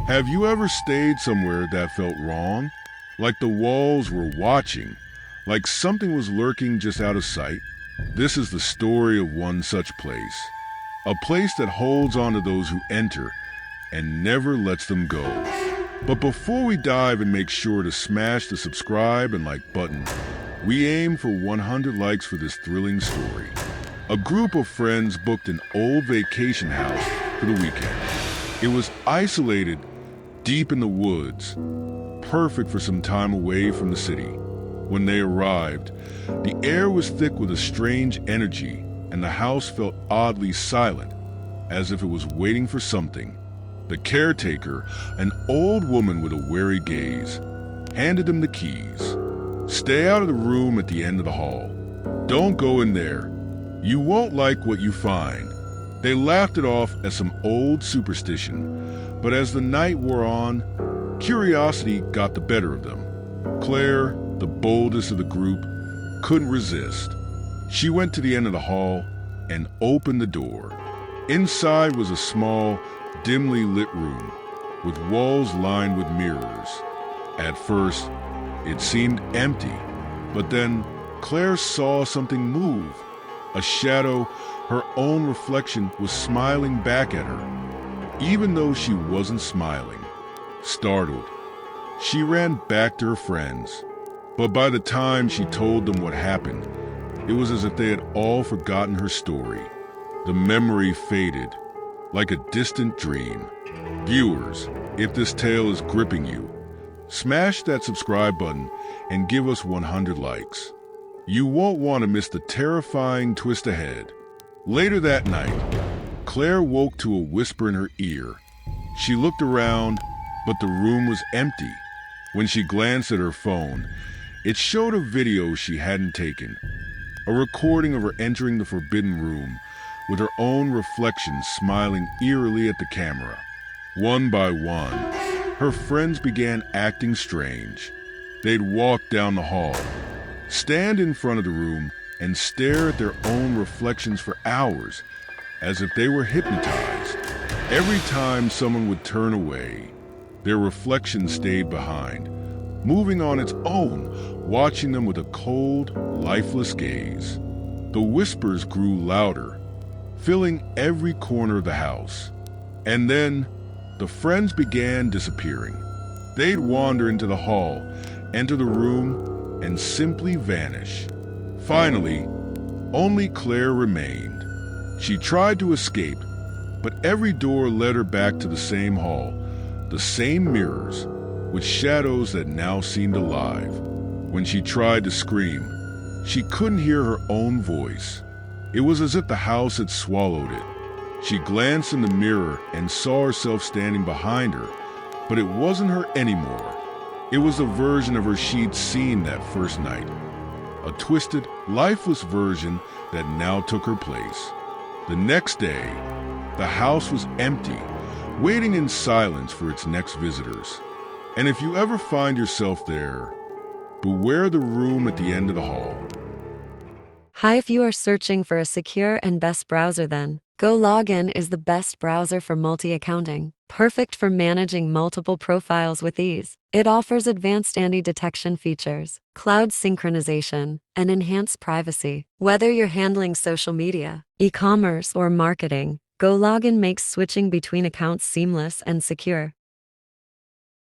Have you ever stayed somewhere that felt wrong? Like the walls were watching, like something was lurking just out of sight? This is the story of one such place. A place that holds on to those who enter and never lets them go. But before we dive and make sure to smash the subscribe and like button, we aim for 100 likes for this thrilling story. A group of friends booked an old vacation house for the weekend. It was isolated deep in the woods, perfect for some time away from the city. When they arrived, the air was thick with a strange energy, and the house felt oddly silent, as if it was waiting for something. The caretaker, an old woman with a wary gaze, handed them the keys. Stay out of the room at the end of the hall. Don't go in there. You won't like what you find. They laughed it off as some old superstition, but as the night wore on, curiosity got the better of them. Claire, the boldest of the group, couldn't resist. She went to the end of the hall and opened the door. Inside was a small, dimly lit room with walls lined with mirrors. At first, it seemed empty, but then Claire saw something move. A shadow, her own reflection, was smiling back at her, even though she wasn't smiling. Startled, she ran back to her friends, but by the time she told them what happened, it was as if they had all forgotten her story. The memory faded, like a distant dream. Viewers, if this tale is gripping you, smash that subscribe button and give us 100 likes. You won't want to miss the terrifying twist ahead. Later that night, Claire woke to a whisper in her ear. She looked around, but the room was empty. When she glanced at her phone, it showed a video she hadn't taken, a recording of her entering the forbidden room with her own reflection smiling eerily at the camera. One by one, her friends began acting strange. They'd walk down the hall, stand in front of the room, and stare at their own reflections for hours, as if they were hypnotized. Every time someone would turn away, their reflection stayed behind, moving on its own, watching them with a cold, lifeless gaze. The whispers grew louder, filling every corner of the house. And then, the friends began disappearing. They'd wander into the hall, enter the room, and simply vanish. Finally, only Claire remained. She tried to escape, but every door led her back to the same hall, the same mirrors, with shadows that now seemed alive. When she tried to scream, she couldn't hear her own voice. It was as if the house had swallowed it. She glanced in the mirror and saw herself standing behind her, but it wasn't her anymore. It was a version of her she'd seen that first night, a twisted, lifeless version that now took her place. The next day, the house was empty, waiting in silence for its next visitors. And if you ever find yourself there, beware the room at the end of the hall. Hi, if you are searching for a secure and best browser, then Go Login is the best browser for multi-accounting, perfect for managing multiple profiles with ease. It offers advanced anti-detection features, cloud synchronization, and enhanced privacy. Whether you're handling social media, e-commerce, or marketing, Go Login makes switching between accounts seamless and secure.